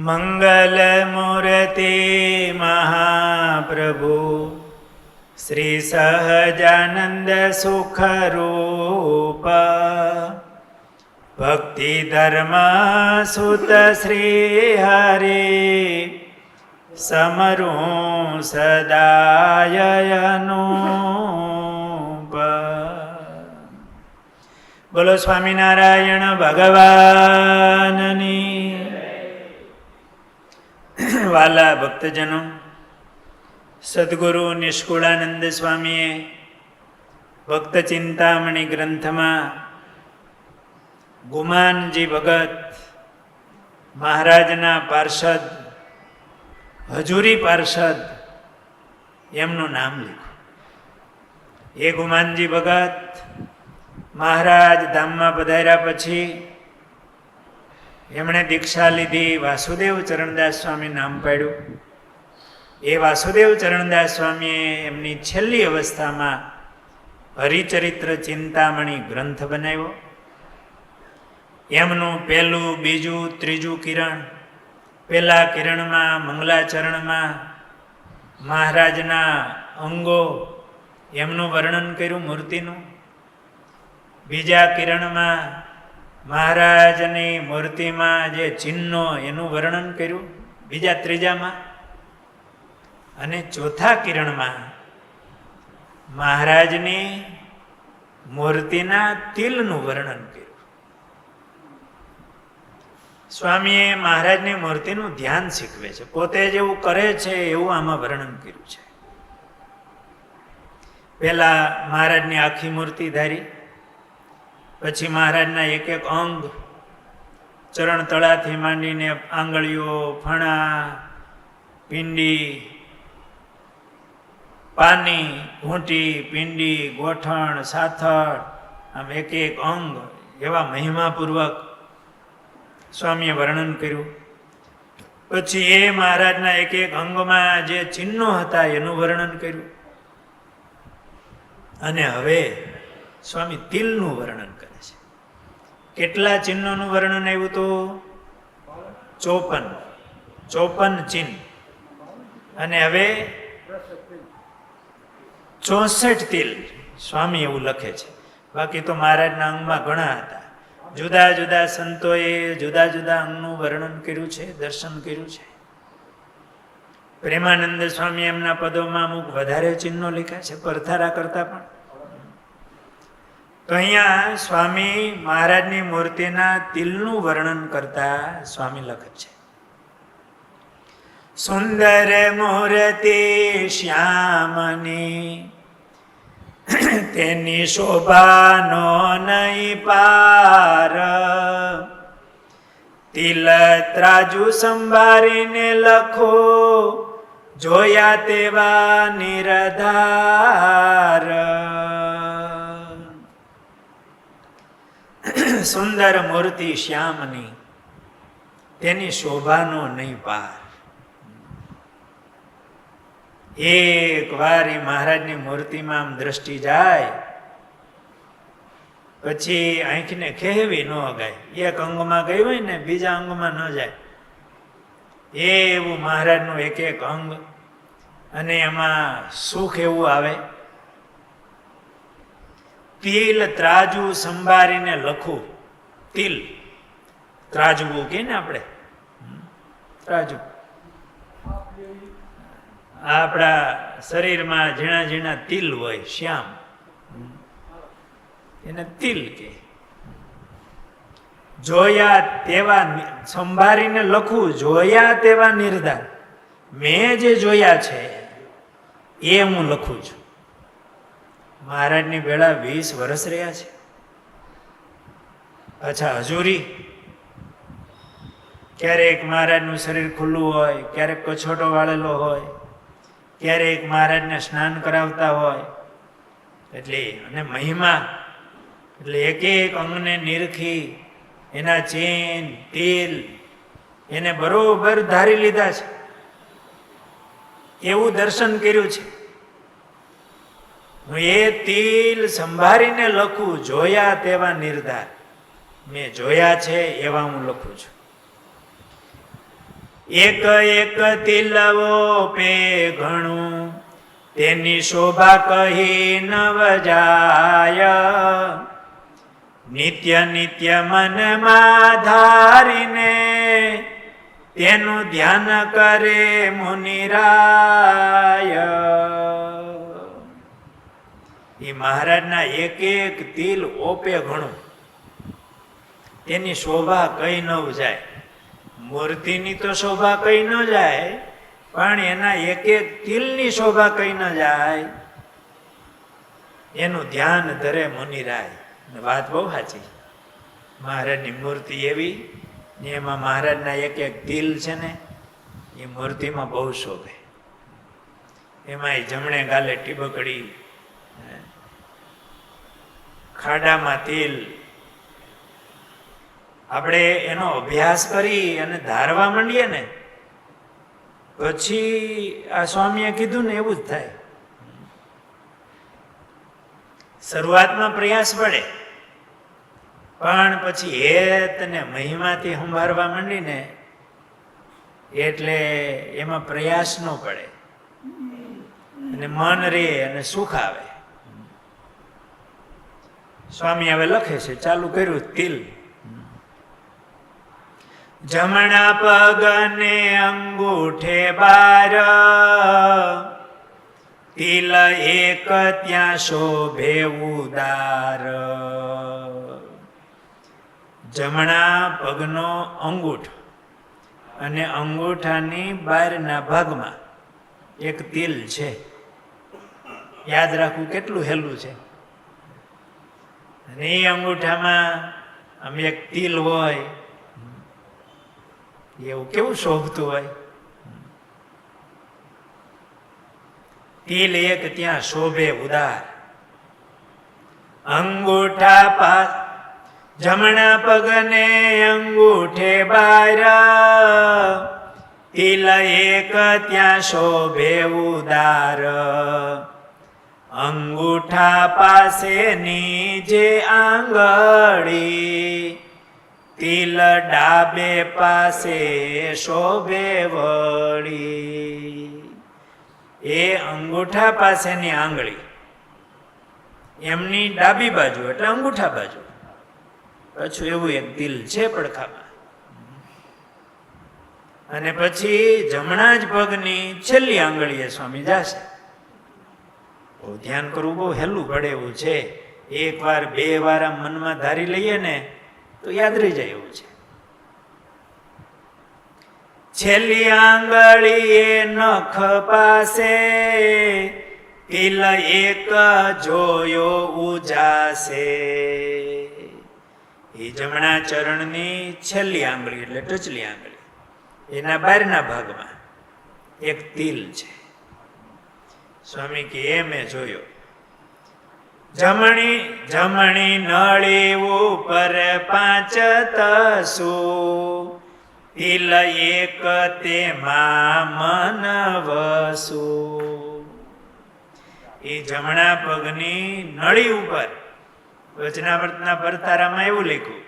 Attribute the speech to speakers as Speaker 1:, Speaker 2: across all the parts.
Speaker 1: મંગલમૂર્તિ મહાપ્રભુ શ્રી સહજાનંદ સુખરૂપ ભક્તિ ધર્મ સુત શ્રી હરિ સમરું સદાયનુપ. બોલો સ્વામિનારાયણ ભગવાનની. વાલા ભક્તજનો, સદગુરુ નિષ્કુળાનંદ સ્વામીએ ભક્ત ચિંતામણી ગ્રંથમાં ગુમાનજી ભગત મહારાજના પાર્ષદ, હજુરી પાર્ષદ એમનું નામ લીધું. એ ગુમાનજી ભગત મહારાજ ધામમાં પધાર્યા પછી એમણે દીક્ષા લીધી, વાસુદેવ ચરણદાસ સ્વામી નામ પાડ્યું. એ વાસુદેવ ચરણદાસ સ્વામીએ એમની છેલ્લી અવસ્થામાં હરિચરિત્ર ચિંતામણી ગ્રંથ બનાવ્યો. એમનું પહેલું, બીજું, ત્રીજું કિરણ, પહેલા કિરણમાં મંગલાચરણમાં મહારાજના અંગો એમનું વર્ણન કર્યું, મૂર્તિનું. બીજા કિરણમાં મહારાજની મૂર્તિમાં જે ચિહ્નો એનું વર્ણન કર્યું, બીજા ત્રીજામાં. અને ચોથા કિરણમાં મહારાજની મૂર્તિના તિલનું વર્ણન કર્યું. સ્વામીએ મહારાજની મૂર્તિનું ધ્યાન શીખવે છે, પોતે જેવું કરે છે એવું આમાં વર્ણન કર્યું છે. પહેલા મહારાજની આખી મૂર્તિ ધારી, પછી મહારાજના એક એક અંગ, ચરણ તળાથી માંડીને આંગળીઓ, ફણા, પિંડી, પાની, ઘૂંટી, પિંડી, ગોઠણ, સાથળ, આમ એક એક અંગ એવા મહિમાપૂર્વક સ્વામીએ વર્ણન કર્યું. પછી એ મહારાજના એક એક અંગમાં જે ચિહ્નો હતા એનું વર્ણન કર્યું. અને હવે સ્વામી તિલનું વર્ણન કરે છે. કેટલા ચિહ્નોનું વર્ણન આવ્યું તો 54 ચિહ્ન. અને હવે 64 તિલ સ્વામી એવું લખે છે. બાકી તો મહારાજના અંગમાં ઘણા હતા. જુદા જુદા સંતોએ જુદા જુદા અંગનું વર્ણન કર્યું છે, દર્શન કર્યું છે. પ્રેમાનંદ સ્વામી એમના પદોમાં અમુક વધારે ચિહ્નો લખ્યા છે પરથારા કરતા પણ. તો અહીંયા સ્વામી મહારાજની મૂર્તિના તિલનું વર્ણન કરતા સ્વામી લખે છે, સુંદર મૂર્તિ શ્યામની તેની શોભાનો નહીં પાર. તિલ ત્રાજુ સંભાળીને લખો, જોયા તેવા નિરધાર. સુંદર મૂર્તિ શ્યામની તેની શોભાનો નહીં પાર. એક વાર એ મહારાજની મૂર્તિમાં આમ દ્રષ્ટિ જાય પછી આંખને ખેવી ન ગાય. એક અંગમાં ગઈ હોય ને બીજા અંગમાં ન જાય એવું મહારાજનું એક એક અંગ. અને એમાં સુખ એવું આવે. તિલ ત્રાજુ સંભાળીને લખું. તિલ ત્રાજવું કે ને આપણે, ત્રાજુ આપણા શરીરમાં ઝીણા ઝીણા તિલ હોય, શ્યામ, એને તિલ કે. જોયા તેવા સંભાળીને લખું, જોયા તેવા નિર્ધાર. મેં જે જોયા છે એ હું લખું છું. મહારાજની વેળા 20 વર્ષ રહ્યા છે. અચ્છા, હજુરી. ક્યારેક મહારાજનું શરીર ખુલ્લું હોય, ક્યારેક કછોટો વાળેલો હોય, ક્યારેક મહારાજને સ્નાન કરાવતા હોય. એટલે અને મહિમા એટલે એક એક અંગને નિરખી એના ચિહ્ન, તિલ એને બરોબર ધારી લીધા છે. એવું દર્શન કર્યું છે. હું એ તિલ સંભાળીને લખું, જોયા તેવા નિર્ધાર. મેં જોયા છે એવા હું લખું છું. એક એક તિલવો પે ઘણું, તેની શોભા કહી નવ જાય. નિત્ય નિત્ય મનમાં ધારીને, તેનું ધ્યાન કરે મુનિરાય. એ મહારાજના એક એક તિલ ઓપે ઘણું, તેની શોભા કઈ ન જાય. મૂર્તિની તો શોભા કઈ ન જાય, પણ એના એક એક તિલની શોભા કઈ ન જાય. એનું ધ્યાન ધરે મુનિરાય. વાત બહુ સાચી. મહારાજની મૂર્તિ એવી ને એમાં મહારાજના એક એક તિલ છે ને, એ મૂર્તિમાં બહુ શોભે. એમાં જમણે ગાલે ટીબકડી, ખાડામાં તિલ. આપણે એનો અભ્યાસ કરી અને ધારવા માંડીએ ને, પછી આ સ્વામીએ કીધું ને એવું જ થાય. શરૂઆતમાં પ્રયાસ પડે, પણ પછી હેત ને મહિમાથી સંભાળવા માંડીને એટલે એમાં પ્રયાસ ન પડે અને મન રે અને સુખ આવે. સ્વામી હવે લખે છે, ચાલુ કર્યું તિલ. જમણા પગને અંગૂઠે બાર, તિલ એક ત્યાં શોભે ઉદાર. જમણા પગનો અંગૂઠ અને અંગૂઠાની બહારના ભાગમાં એક તિલ છે. યાદ રાખવું કેટલું હેલું છે. અને એ અંગૂઠામાં આમ એક તિલ હોય, એવું કેવું શોભતું હોય. તિલ એક ત્યાં શોભે ઉદાર. અંગૂઠા પાસ જમણા પગને અંગૂઠે બાર, તિલ એક ત્યાં શોભે ઉદાર. અંગૂઠા પાસેની જે આંગળી, તિલ ડાબે પાસે શોભે વળી. એ અંગૂઠા પાસેની આંગળી એમની ડાબી બાજુ એટલે અંગૂઠા બાજુ, પાછું એવું એક તિલ છે પડખામાં. અને પછી જમણા જ પગની છેલ્લી આંગળીએ સ્વામી જાશે. બહુ ધ્યાન કરવું બહુ હેલું પડે એવું છે. એક વાર બે વાર આમ મનમાં ધારી લઈએ ને તો યાદ રહી જાય એવું છે. છેલ્લી આંગળી એ નખ પાસે, તિલ એક જોયો ઉજાસે. એ જમણા ચરણની છેલ્લી આંગળી એટલે ટચલી આંગળી, એના બહારના ભાગમાં એક તિલ છે. સ્વામી કે એ મેં જોયો. જમણી જમણી નળી ઉપર 5 તસુ, તિલ એક તેમાં મન વસુ. એ જમણા પગની નળી ઉપર વચનાવર્તના પરતારામાં એવું લખ્યું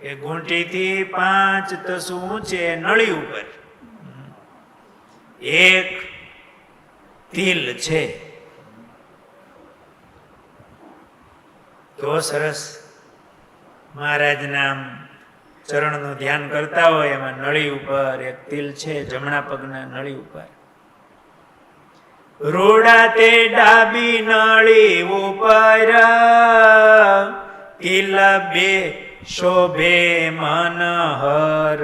Speaker 1: કે ઘૂંટીથી 5 તસુ ઊંચે નળી ઉપર એક તિલ છે. તો સરસ. મહારાજના ચરણનું ધ્યાન કરતા હોય એમાં નળી ઉપર એક તિલ છે, જમણા પગના નળી ઉપર. રૂડા તે ડાબી નળી ઉપર, તિલ બે શોભે મનહર.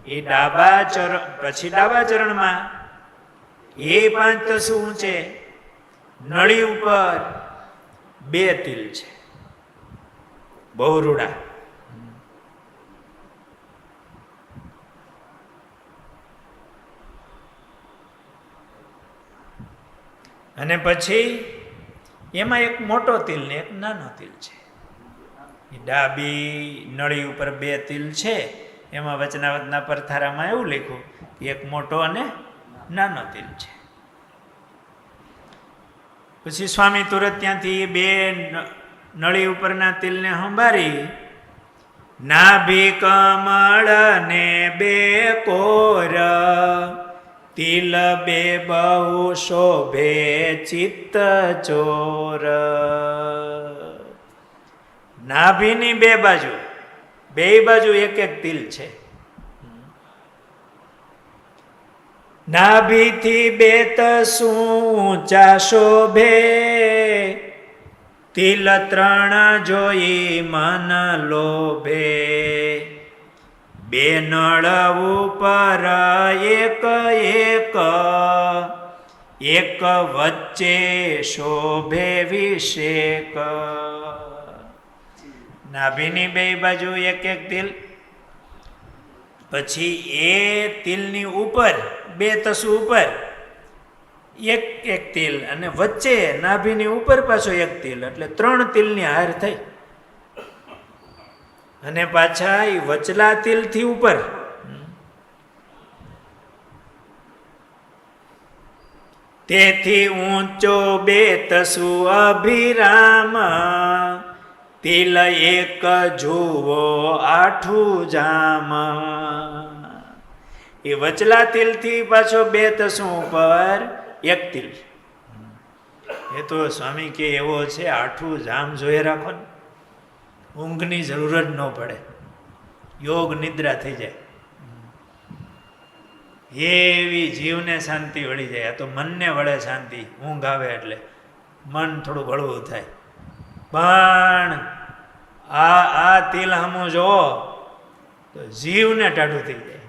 Speaker 1: એ ડાબા ચરણ પછી ડાબા ચરણમાં એ 5 તસુ ઊંચે નળી ઉપર 2 તિલ છે, બહુ રૂડા. અને પછી એમાં એક મોટો તિલ ને એક નાનો તિલ છે. ડાબી નળી ઉપર 2 તિલ છે, એમાં વચનાવતના પરથારામાં એવું લખ્યું કે એક મોટો અને નાનો તિલ છે. પછી સ્વામી તુરત ત્યાંથી 2 નળી ઉપરના તિલને સંભાળી નાભી કમળ ને બે કોર, તિલ બે બહુ શોભે ચિત્ત ચોર. નાભીની બે બાજુ એક એક તિલ છે. નાભીથી બે તસુચા શોભે, તિલ ત્રણ જોઈ મન લોભે. બે નળ ઉપર એક એક, એક વચ્ચે શોભે વિષેક. નાભીની બે બાજુ એક એક તિલ, પછી એ તિલની ઉપર બે તસુ ઉપર એક એક તિલ, અને વચ્ચે નાભીની ઉપર પાછો એક તિલ, એટલે ત્રણ તિલની હાર થઈ. અને પાછા એ વચલા તિલથી ઉપર તેથી ઊંચો બે તસુ અભિરામ, તિલ એક જુઓ આઠું જામ. એ વચલા તિલથી પાછો બે તસુ ઉપર એક તિલ. એ તો સ્વામી કે એવો છે આઠું જામ જોઈ રાખો ને, ઊંઘની જરૂર જ ન પડે, યોગ નિદ્રા થઈ જાય, એવી જીવને શાંતિ વળી જાય. આ તો મનને વળે શાંતિ, ઊંઘ આવે એટલે મન થોડું હળવું થાય. પણ આ તિલ હમું જોવો તો જીવને ટાઢું થઈ જાય,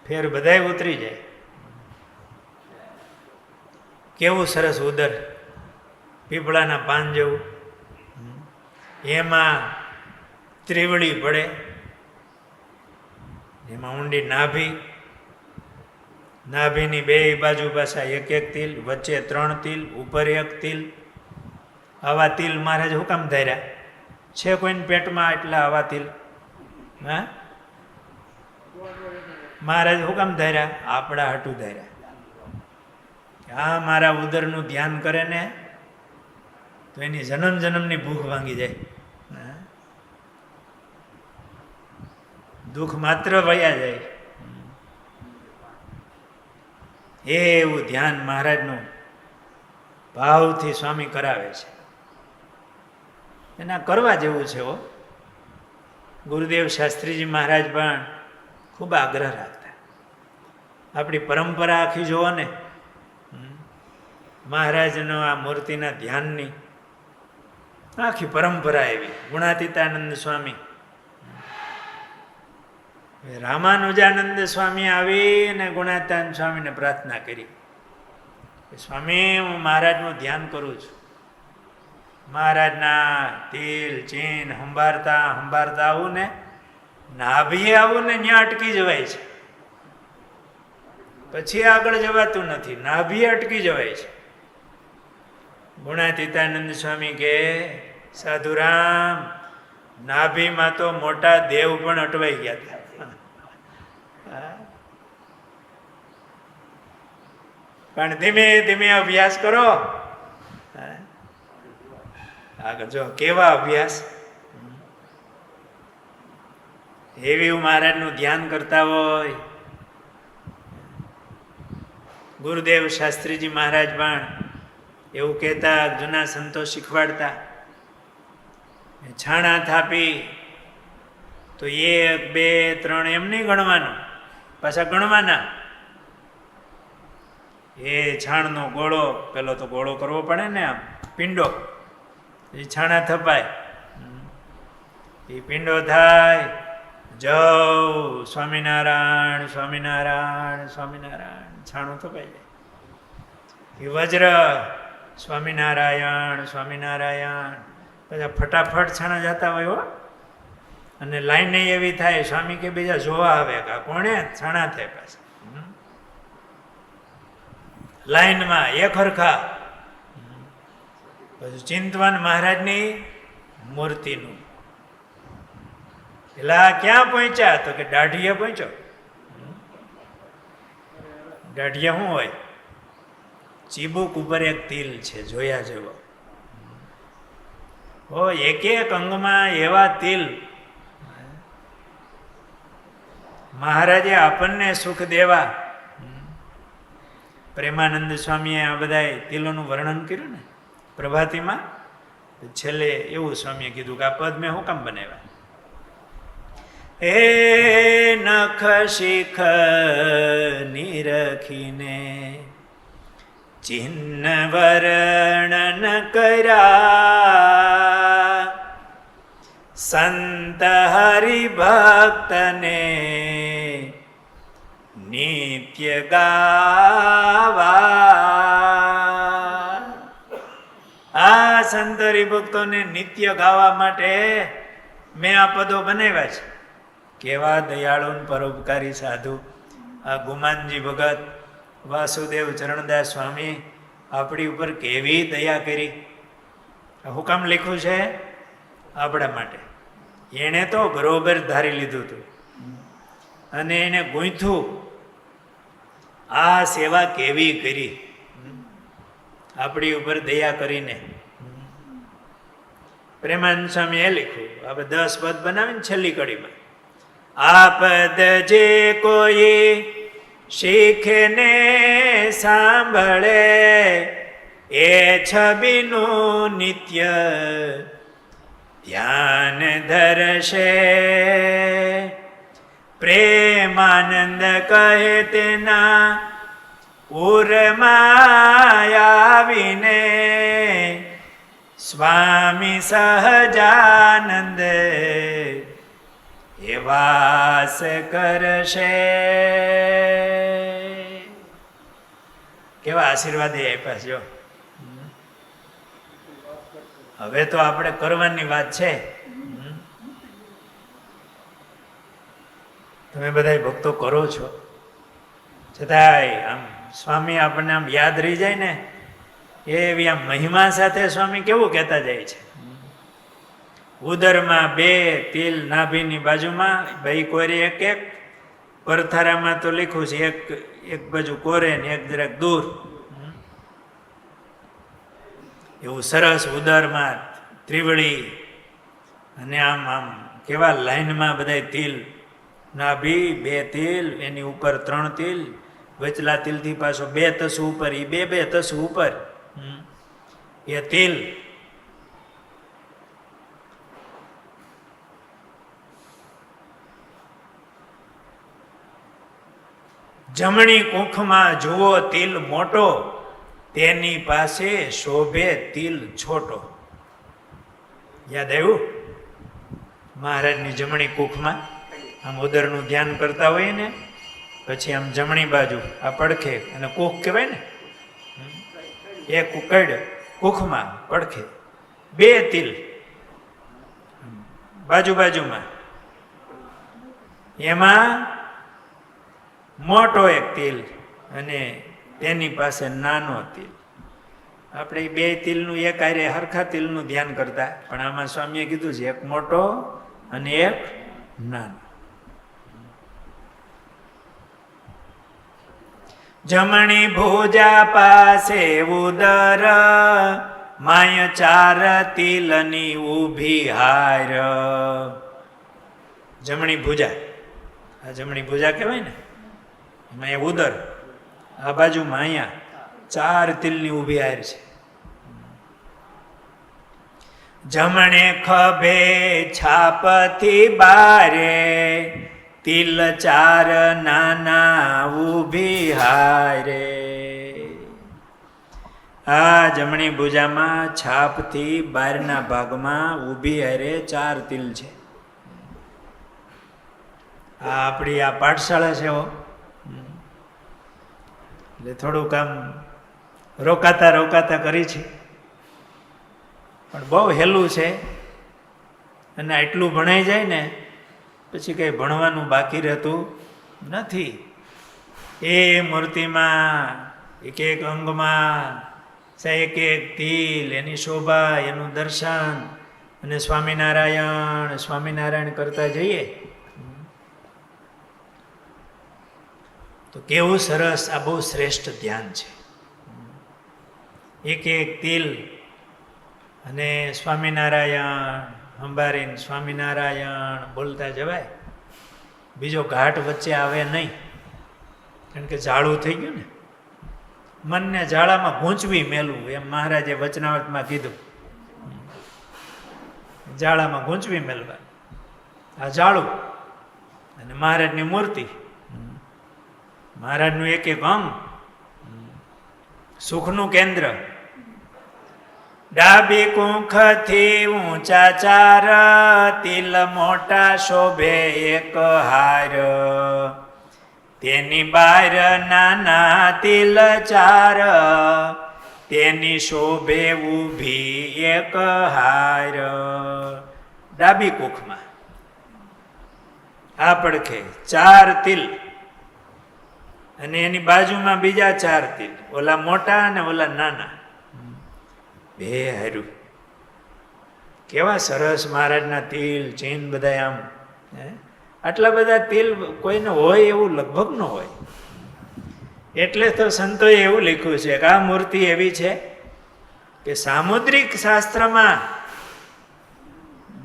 Speaker 1: ફેર બધાય ઉતરી જાય. કેવું સરસ ઉદર, પીપળાના પાન જેવું, એમાં ત્રિવળી પડે, એમાં ઊંડી નાભી, નાભીની બે બાજુ પાછા એક એક તિલ, વચ્ચે ત્રણ તિલ, ઉપર એક તિલ. આવા તિલ મહારાજ હું કામ ધાર્યા છે કોઈને પેટમાં? એટલા આવા તિલ હા મહારાજ હું કામ ધાર્યા? આપણા હાટું ધાર્યા. આ મારા ઉદરનું ધ્યાન કરે ને તો એની જન્મ જન્મની ભૂખ ભાંગી જાય, દુઃખ માત્ર વયા જાય. એવું ધ્યાન મહારાજનું ભાવથી સ્વામી કરાવે છે. એના કરવા જેવું છે. ગુરુદેવ શાસ્ત્રીજી મહારાજ પણ ખૂબ આગ્રહ રાખતા. આપણી પરંપરા આખી જોવો ને, મહારાજનો આ મૂર્તિના ધ્યાનની આખી પરંપરા એવી. ગુણાતીતાનંદ સ્વામી, રામાનુજાનંદ સ્વામી આવીને ગુણાતીતાનંદ સ્વામીને પ્રાર્થના કરી, સ્વામી હું મહારાજનું ધ્યાન કરું છું. મહારાજના તિલ ચીન સંભાળતા આવું ને, નાભીએ આવું ને ત્યાં અટકી જવાય છે, પછી આગળ જવાતું નથી, નાભીએ અટકી જવાય છે. ગુણાતીતાનંદ સ્વામી કે સાધુરામ, નાભીમાં તો મોટા દેવ પણ અટવાઈ ગયા હતા. પણ ધીમે ધીમે અભ્યાસ કરો. આગળ જો કેવા અભ્યાસ, એવી મહારાજનું ધ્યાન કરતા હોય. ગુરુદેવ શાસ્ત્રીજી મહારાજ પણ એવું કહેતા, જૂના સંતો શીખવાડતા, છાણા થાપી તો 1 2 3 એમ નહીં ગણવાનું, પાછા ગણવાના. એ છાણનો ગોળો, પેલો તો ગોળો કરવો પડે ને, આમ પિંડો, એ છાણા થપાય, એ પિંડો થાય, જવ સ્વામિનારાયણ સ્વામિનારાયણ સ્વામિનારાયણ, છાણું થપાઈ જાય. એ વજ્ર સ્વામિનારાયણ સ્વામિનારાયણ, બધા ફટાફટ છાણા જતા હોય હો. અને લાઈન એવી થાય, સ્વામી કે બીજા જોવા આવે કે કોણે છાણા થાય, પાછા લાઈનમાં એક હરખા. પછી ચિંતવન મહારાજની મૂર્તિનું, પેલા ક્યાં પહોંચ્યા? તો કે દાઢીએ પહોંચ્યો. દાઢીએ શું હોય? ચીબુક ઉપર એક તિલ છે, જોયા જેવો. ઓ એક એક અંગમાં એવા તિલ. મહારાજે આપણને સુખ દેવા. પ્રેમાનંદ સ્વામીએ આ બધા તિલોનું વર્ણન કર્યું ને પ્રભાતીમાં. છેલ્લે એવું સ્વામીએ કીધું કે આ પદ મેં હું કામ બનાવ્યા. એ નખ શિખ નિરખીને ચિહ્ન વર્ણન કર્યા, સંત હરિભક્તને નિત્ય ગાવા. આ સંત હરિભક્તોને નિત્ય ગાવા માટે મેં આ પદો બનાવ્યા છે. કેવા દયાળુ પરોપકારી સાધુ આ ગુમાનજી ભગત, વાસુદેવ ચરણદાસ સ્વામી આપણી ઉપર કેવી દયા કરી. હું કામ લખ્યું છે? આપણા માટે. એણે તો બરોબર ધારી લીધું હતું અને એને ગૂંથું. આ સેવા કેવી કરી આપણી ઉપર દયા કરીને. પ્રેમાનંદ સ્વામી એ લખ્યું. આપણે 10 પદ બનાવીને છેલ્લી કડીમાં, આ પદ જે કોઈ શીખને સાંભળે એ છબીનું નિત્ય ધ્યાન ધરશે. પ્રેમાનંદ કહે તેના ઉરમાં આવીને સ્વામી સહજાનંદ એ વાસ કરશે. કેવા આશીર્વાદ આપ્યા છે. હવે તો આપણે કરવાની વાત છે. તમે બધા ભક્તો કરો છો, છતાંય આમ સ્વામી આપણને આમ યાદ રહી જાય ને એવી આમ મહિમા સાથે સ્વામી કેવું કહેતા જાય છે. ઉદરમાં 2 તિલ, નાભીની બાજુમાં 2 કોરે એક એક, પરથારામાં તો લખ્યું છે એક બાજુ કોરે ને એક જરાક દૂર. એવું સરસ ઉદરમાં ત્રિવળી અને આમ આમ કેવા લાઈનમાં બધા તિલ. નાભી 2 તિલ, એની ઉપર 3 તિલ, વચલા તિલથી પાછો 2 તસુ ઉપર, એ 2 તસુ ઉપર એ તિલ. જમણી કુંખમાં જુઓ તિલ મોટો, તેની પાસે શોભે તિલ છોટો. યાદ આવ્યું? મહારાજની જમણી કુંખમાં આમ ઉદરનું ધ્યાન કરતા હોય ને પછી આમ જમણી બાજુ આ પડખે, અને કુખ કહેવાય ને, એક કુકડ કુખમાં પડખે 2 તિલ બાજુ બાજુમાં, એમાં મોટો એક તિલ અને તેની પાસે નાનો તિલ. આપણે 2 તિલનું એક આરે હરખા તિલનું ધ્યાન કરતા, પણ આમાં સ્વામીએ કીધું છે એક મોટો અને એક નાનો. જમણી ભુજા પાસે ઉદર, માય 4 તિલની ઊભી હાર. જમણી ભુજા, આ જમણી ભુજા કહેવાય ને, એમાં એ ઉદર, આ બાજુમાં અહીંયા 4 તિલની ઊભી હાર છે. જમણે ખભે છાપથી બારે, તિલ 4 નાના ઊભી હારે. આ જમણી ભુજામાં છાપથી બહારના ભાગમાં ઊભી હારે 4 તિલ છે. આ આપણી આ પાઠશાળા છે એટલે થોડુંક આમ રોકાતા કરી છે, પણ બહુ હેલું છે. અને આટલું ભણાઈ જાય ને પછી કંઈ ભણવાનું બાકી રહેતું નથી. એ મૂર્તિમાં એક એક અંગમાં એક એક તિલ, એની શોભા, એનું દર્શન, અને સ્વામિનારાયણ કરતા જઈએ તો કેવું સરસ. આ બહુ શ્રેષ્ઠ ધ્યાન છે. એક એક તિલ અને સ્વામિનારાયણ અંબારીને સ્વામિનારાયણ બોલતા જવાય. બીજો ઘાટ વચ્ચે આવે નહીં, કારણ કે ઝાડું થઈ ગયું ને. મનને ઝાડામાં ગૂંચવી મેલવું, એમ મહારાજે વચનાવટમાં કીધું. ઝાડામાં ગૂંચવી મેલવા, આ ઝાડું અને મહારાજની મૂર્તિ, મહારાજનું એક એક અંગ, સુખનું કેન્દ્ર. ડાબી કુંખથી ઊંચા ચાર, તિલ મોટા શોભે એક હાર, તેની બાર નાના તિલ ચાર, તેની શોભે ઊભી એક હાર. ડાબી કુખમાં આ પડખે 4 તિલ, અને એની બાજુમાં બીજા 4 તિલ, ઓલા મોટા અને ઓલા નાના, બે હાર્યું. કેવા સરસ મહારાજના તિલ ચિહ્ન બધા આમ. આટલા બધા તિલ કોઈને હોય એવું લગભગ ન હોય. એટલે તો સંતોએ એવું લખ્યું છે કે આ મૂર્તિ એવી છે કે સામુદ્રિક શાસ્ત્રમાં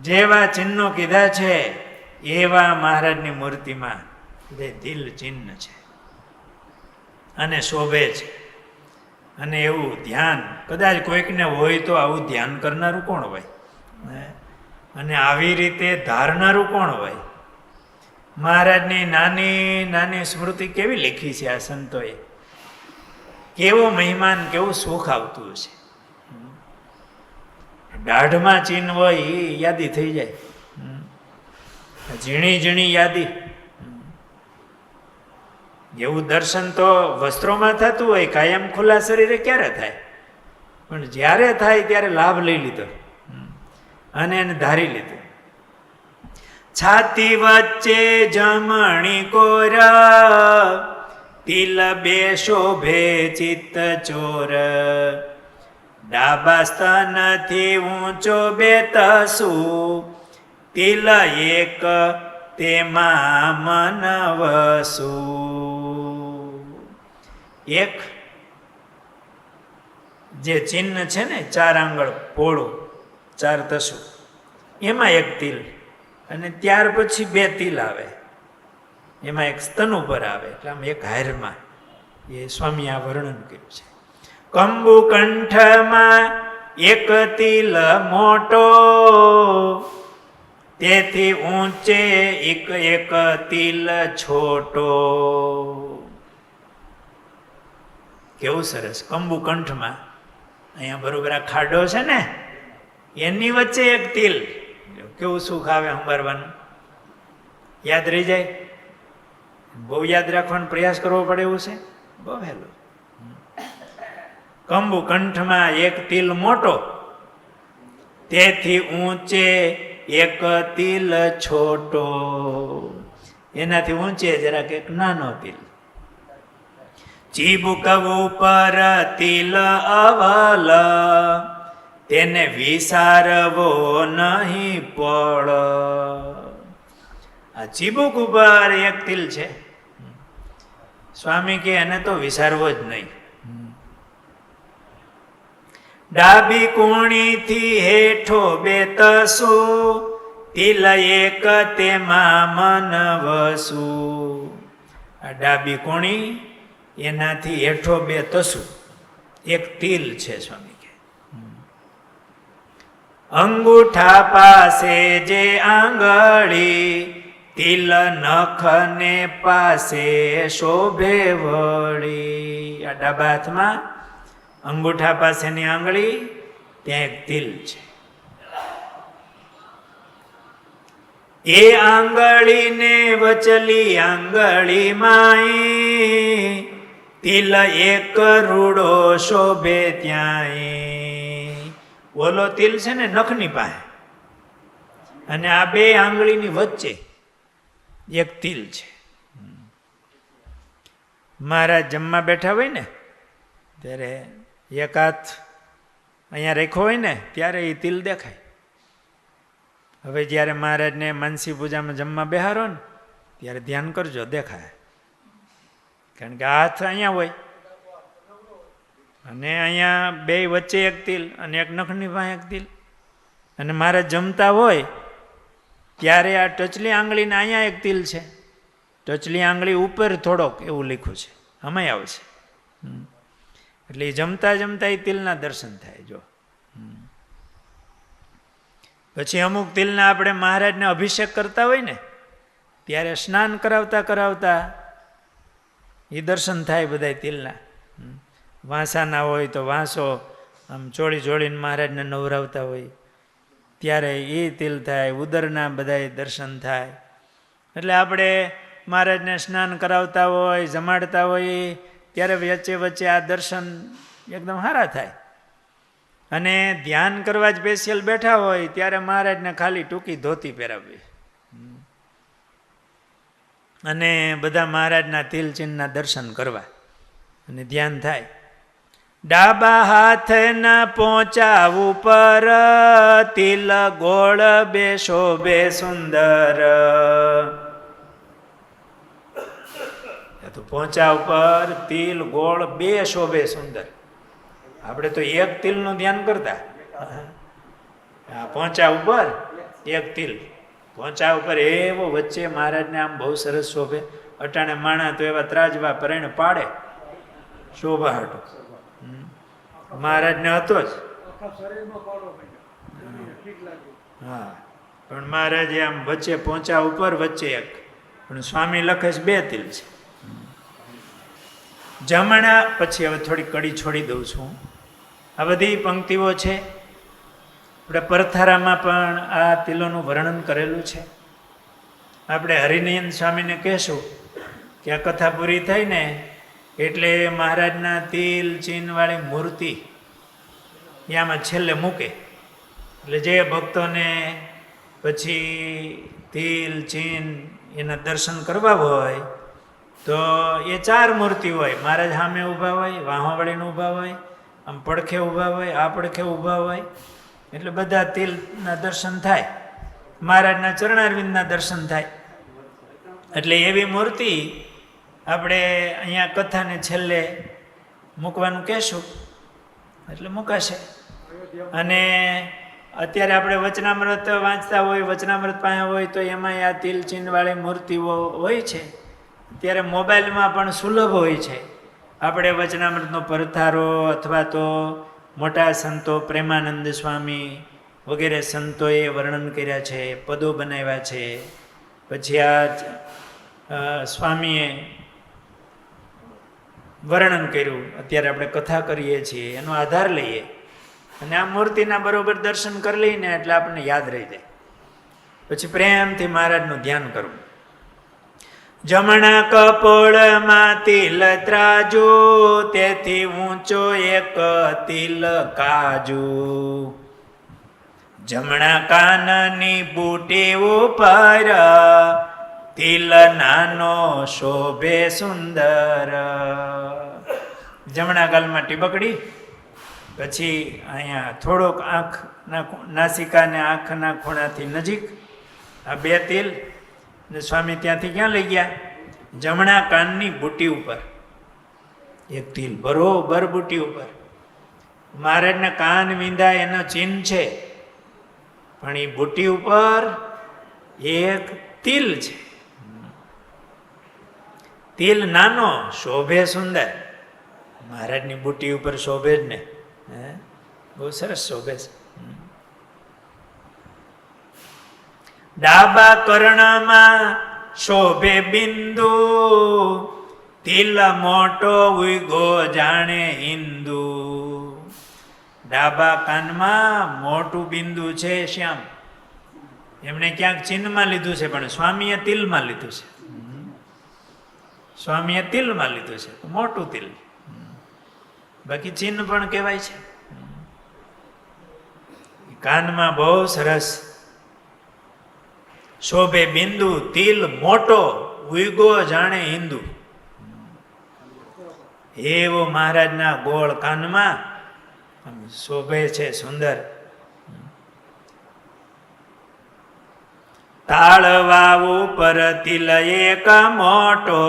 Speaker 1: જેવા ચિહ્નો કીધા છે એવા મહારાજની મૂર્તિમાં જે તિલ ચિહ્ન છે અને શોભે છે. અને એવું ધ્યાન કદાચ કોઈકને હોય તો આવું ધ્યાન કરનારું કોણ હોય, અને આવી રીતે ધારનારું કોણ હોય. મહારાજની નાની નાની સ્મૃતિ કેવી લખી છે આ સંતોએ. કેવો મહિમાન, કેવું સુખ આવતું હશે. દાઢમાં ચિહ્ન હોય એ યાદી થઈ જાય, ઝીણી ઝીણી યાદી. એવું દર્શન તો વસ્ત્રોમાં થતું હોય, કાયમ ખુલ્લા શરીરે ક્યારે થાય, પણ જ્યારે થાય ત્યારે લાભ લઈ લીધો અને એને ધારી લીધું. છાતી વચ્ચે જમણી કોર, તિલ બે શોભે ચિત્ત ચોર, ડાબા સ્તનથી ઊંચો બે તસુ, તિલ એક તેમાં મન વસુ. એક જે ચિહ્ન છે ને 4 આંગળ પોળું 4 તસુ, એમાં એક તિલ, અને ત્યાર પછી 2 તિલ આવે, એમાં એક સ્તન ઉપર આવે, એટલે આમ એક હારમાં. એ સ્વામી આ વર્ણન કર્યું છે. કંબુ કંઠમાં એક તિલ મોટો, તેથી ઊંચે એક એક તિલ છોટો. કેવું સરસ! કંબુ કંઠમાં, અહીંયા બરોબર આ ખાડો છે ને, એની વચ્ચે એક તિલ. કેવું સુખ આવે સંભાળવાનું, યાદ રહી જાય. બહુ યાદ રાખવાનો પ્રયાસ કરવો પડે એવું છે, બહુ વહેલું. કંબુ કંઠમાં એક તિલ મોટો, તેથી ઊંચે એક તિલ છોટો. એનાથી ઊંચે જરાક એક નાનો તિલ. ચીબુક ઉપર તિલ અવલ, તેને વિસારવો નહીં પડ. આ ચીબુક ઉપર એક તિલ છે, સ્વામી કે એને તો વિસારવો જ નહીં. ડાબી કોણીથી હેઠો બે તસુ, તિલ એક તેમાં મન વસુ. આ ડાબી કોણી, એનાથી હેઠો 2 તસુ, એક તિલ છે સ્વામી કે. અંગૂઠા પાસે જે આંગળી, તિલ નખને પાસે શોભે વળી. આ ડાબા હાથમાં અંગૂઠા પાસેની આંગળી, ત્યાં એક તિલ છે. એ આંગળીને વચલી આંગળી માય, તિલ એક રૂડો શોભે ત્યાંય. ઓલો તિલ છે ને નખની પાસે, અને આ 2 આંગળીની વચ્ચે એક તિલ છે. મહારાજ જમવા બેઠા હોય ને ત્યારે એક હાથ અહીંયા રાખ્યો હોય ને ત્યારે એ તિલ દેખાય. હવે જ્યારે મહારાજને માનસી પૂજામાં જમવા બેહારો ને ત્યારે ધ્યાન કરજો, દેખાય. કારણ કે હાથ અહીંયા હોય, અને અહીંયા બે વચ્ચે એક તિલ અને એક નખની પાસે એક તિલ. અને મારે જમતા હોય ત્યારે આ ટચલી આંગળીને અહીંયા એક તિલ છે, ટચલી આંગળી ઉપર થોડોક એવું લખ્યું છે, આમાંય આવશે. એટલે એ જમતા જમતા એ તિલના દર્શન થાય. જો પછી અમુક તિલના આપણે મહારાજને અભિષેક કરતા હોય ને ત્યારે સ્નાન કરાવતા કરાવતા એ દર્શન થાય બધા તિલના. વાંસાના હોય તો વાંસો આમ ચોળી જોડીને મહારાજને નવરાવતા હોય ત્યારે એ તિલ થાય. ઉદરના બધા દર્શન થાય. એટલે આપણે મહારાજને સ્નાન કરાવતા હોય, જમાડતા હોય ત્યારે વચ્ચે વચ્ચે આ દર્શન એકદમ સારા થાય. અને ધ્યાન કરવા જ સ્પેશિયલ બેઠા હોય ત્યારે મહારાજને ખાલી ટૂંકી ધોતી પહેરાવવી અને બધા મહારાજના તિલ ચિહ્નના દર્શન કરવા અને ધ્યાન થાય. ડાબા હાથના પોચા ઉપર તિલ ગોળ બે શોભે સુંદર. તો પોચા ઉપર તિલ ગોળ બે શોભે સુંદર. આપણે તો એક તિલનું ધ્યાન કરતા, પોચા ઉપર એક તિલ, પોચા ઉપર એવો વચ્ચે મહારાજને આમ બહુ સરસ શોભે. અટાણે માણા તો એવા ત્રાજવા પરણ પાડે શોભા હાટો, મહારાજને હતો જ. હા, પણ મહારાજે આમ વચ્ચે પોચા ઉપર વચ્ચે એક, પણ સ્વામી લખે છે બે તિલ છે. જમણા પછી હવે થોડી કડી છોડી દઉં છું. આ બધી પંક્તિઓ છે. આપણે પરથારામાં પણ આ તિલોનું વર્ણન કરેલું છે. આપણે હરિનયન સ્વામીને કહેશું કે આ કથા પૂરી થઈ ને એટલે મહારાજના તિલ ચિહ્નવાળી મૂર્તિ આમાં છેલ્લે મૂકે. એટલે જે ભક્તોને પછી તિલ ચિહ્ન એના દર્શન કરવા હોય તો એ ચાર મૂર્તિ હોય. મહારાજ સામે ઊભા હોય, વાહો વળીને ઊભા હોય, આમ પડખે ઊભા હોય, આ પડખે ઊભા હોય. એટલે બધા તિલના દર્શન થાય, મહારાજના ચરણારવિંદના દર્શન થાય. એટલે એવી મૂર્તિ આપણે અહીંયા કથાને છેલ્લે મૂકવાનું કહેશું એટલે મૂકાશે. અને અત્યારે આપણે વચનામૃત વાંચતા હોય, વચનામૃત પાસે હોય તો એમાં આ તિલ ચિહ્નવાળી મૂર્તિઓ હોય છે. ત્યારે મોબાઈલમાં પણ સુલભ હોય છે. આપણે વચનામૃતનો પરથારો અથવા તો મોટા સંતો પ્રેમાનંદ સ્વામી વગેરે સંતોએ વર્ણન કર્યા છે, પદો બનાવ્યા છે. પછી આ સ્વામીએ વર્ણન કર્યું, અત્યારે આપણે કથા કરીએ છીએ એનો આધાર લઈએ અને આ મૂર્તિના બરોબર દર્શન કરી લઈને એટલે આપણને યાદ રહી જાય. પછી પ્રેમથી મહારાજનું ધ્યાન કરવું. જમણા કપોળમાં તિલ ત્રાજુ, તેથી ઊંચો એક તિલ કાજુ. જમણા કાનની બુટી ઉપર તિલ નાનો શોભે સુંદર. જમણા ગાલમાં ટીબકડી, પછી અહીંયા થોડોક આંખના નાસિકા ને આંખના ખૂણાથી નજીક આ બે તિલ. ને સ્વામી ત્યાંથી ક્યાં લઈ ગયા? જમણા કાનની બુટી ઉપર એક તિલ, બરોબર બુટી ઉપર. મહારાજના કાન વિંધા એનો ચિહ્ન છે, પણ એ બુટી ઉપર એક તિલ છે. તિલ નાનો શોભે સુંદર. મહારાજની બુટી ઉપર શોભે જ ને, બહુ સરસ શોભે છે. ડાબા કર્ણમાં શોભે બિંદુ, તિલ મોટો ઉગો જાણે હિન્દુ. ડાબા કાનમાં મોટું બિંદુ છે શ્યામ. એમણે ક્યાંક ચિહ્નમાં લીધું છે, પણ સ્વામીએ તિલમાં લીધું છે. સ્વામીએ તિલમાં લીધું છે, મોટું તિલ. બાકી ચિહ્ન પણ કહેવાય છે. કાનમાં બહુ સરસ શોભે બિંદુ, તિલ મોટો ઉગો જાણે હિન્દુ. એવો મહારાજના ગોળ કાનમાં શોભે છે સુંદર. તાળવા ઉપર તિલ એક મોટો,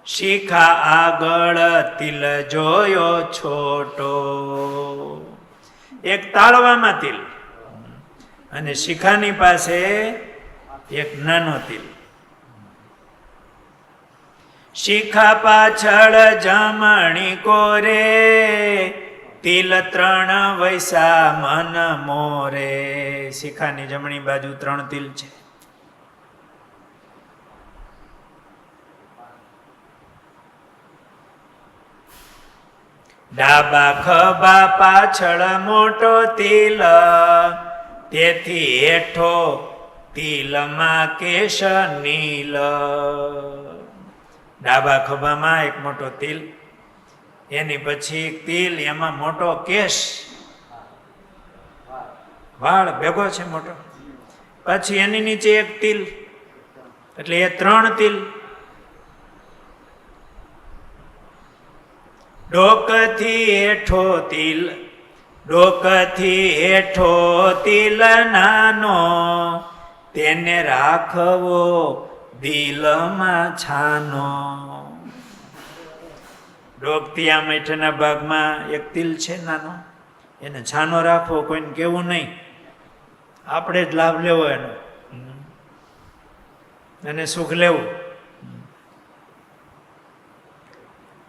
Speaker 1: શિખા આગળ તિલ જોયો છોટો. એક તાળવામાં તિલ અને શિખાની પાસે એક નાનો તિલ. શિખા પાછળ જમણી કોરે, તિલ 3 વૈસા મન મોરે. શિખાની જમણી બાજુ 3 તિલ છે. ડાબા ખભા પાછળ મોટો તિલ, તેથી હેઠો તિલમાં કેશ નીલ. ડાબા ખભામાં એક મોટો તિલ, એની પછી એક તિલ, એમાં મોટો કેશ, વાળ ભેગો છે મોટો. પછી એની નીચે એક તિલ, એટલે એ 3 તિલ. ડોકથી હેઠો તિલ, ડોકથી હેઠો તિલ નાનો, તેને રાખવો દિલમાં છાનો. ડોકથી આ મેઠાના ભાગમાં એક તિલ છે નાનો, એને છાનો રાખવો, કોઈને કેવું નહીં, આપણે જ લાભ લેવો એનો અને સુખ લેવું.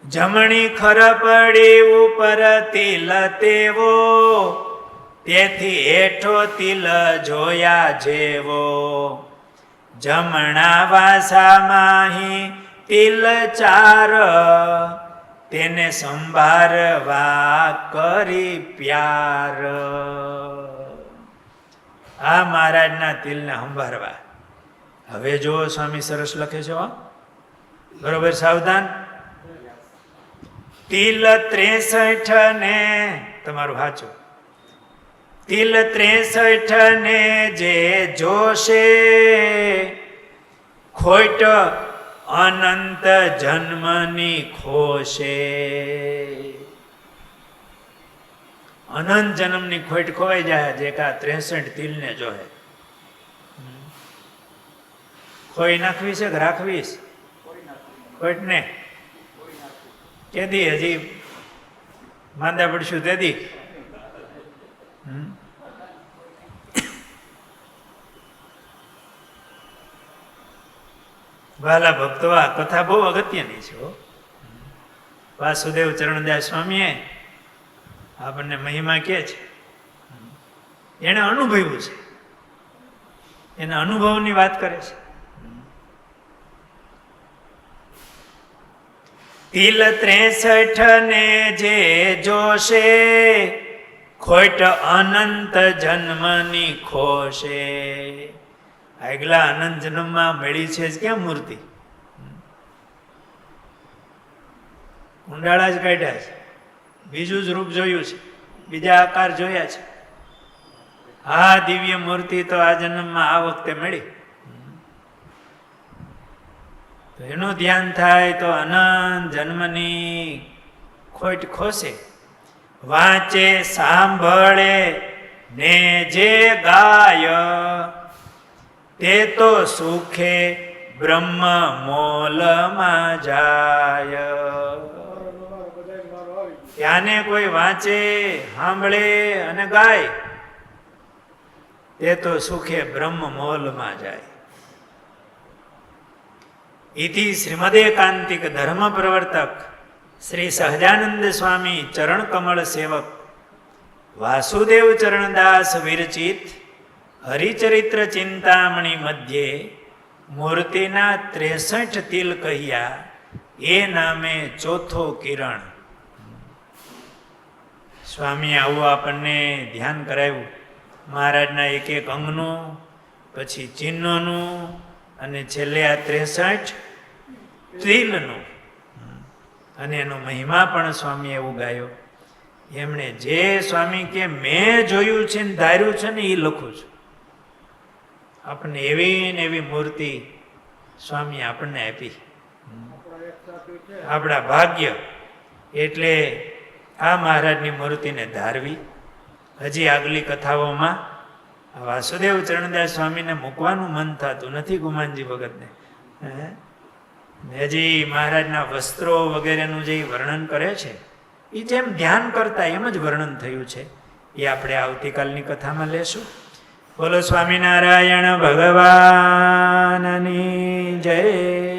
Speaker 1: જમણી ખરપડી ઉપર તિલ તેવો, તેથી હેઠો તિલ જોયા જેવો. જમણા વાસામાં તિલ 4, તેને સંભારવા કરી પ્યાર. આ મહારાજના તિલને સંભારવા. હવે જો સ્વામી સરસ લખે છે, બરોબર, સાવધાન. તિલ 63 ને, તમારું સાચું, તિલ 63 ને જે જોશે, ખોટ અનંત જન્મની ખોશે. અનંત જન્મની ખોટ ખોવાઈ જાય જે કા 63 તિલને જોહે. ખોઈ નાખવી છે કે રાખવીશ? ખોટ ને કેદી હજી માંદા પડશું તેદી. વાલા ભક્તો, આ કથા બહુ અગત્યની છે. વાસુદેવ ચરણદાસ સ્વામીએ આપણને મહિમા કે છે, એને અનુભવ્યું છે, એના અનુભવની વાત કરે છે. તિલ 63 ને જે જોશે, ખોટ અનંત જન્મની ખોશે. આગલા અનંત જન્મમાં મળી છે જ ક્યાં મૂર્તિ? ઊંડાળા જ કાઢ્યા છે, બીજું જ રૂપ જોયું છે, બીજા આકાર જોયા છે. આ દિવ્ય મૂર્તિ તો આ જન્મમાં આ વખતે મળી. તો એનું ધ્યાન થાય તો અનંત જન્મની ખોટ ખોશે. વાંચે સાંભળે ને જે ગાય, તે તો સુખે બ્રહ્મ મોલમાં જાય. ત્યાંને કોઈ વાંચે, સાંભળે અને ગાય, તે તો સુખે બ્રહ્મ મોલમાં જાય. ઇતિ શ્રીમદેકાંતિક ધર્મ પ્રવર્તક શ્રી સહજાનંદ સ્વામી ચરણ કમળ સેવક વાસુદેવ ચરણદાસ વિરચિત હરિચરિત્ર ચિંતામણી મધ્યે મૂર્તિના 63 તિલ કહ્યા, એ નામે ચોથો કિરણ. સ્વામી આવું આપણને ધ્યાન કરાવ્યું. મહારાજના એક એક અંગનું, પછી ચિહ્નોનું, અને છેલ્લે આ 63 તિલનું, અને એનો મહિમા પણ સ્વામી એવું ગાયો. એમણે જે સ્વામી કે મેં જોયું છે ને ધાર્યું છે ને એ લખું છું. આપણને એવી ને એવી મૂર્તિ સ્વામી આપણને આપી, આપણા ભાગ્ય. એટલે આ મહારાજની મૂર્તિને ધારવી. હજી આગલી કથાઓમાં વાસુદેવ ચરણદાસ સ્વામીને મૂકવાનું મન થતું નથી ગુમાનજી ભગતને. હજી મહારાજના વસ્ત્રો વગેરેનું જે વર્ણન કરે છે એ જેમ ધ્યાન કરતા એમ જ વર્ણન થયું છે. એ આપણે આવતીકાલની કથામાં લેશું. બોલો સ્વામિનારાયણ ભગવાનની જય.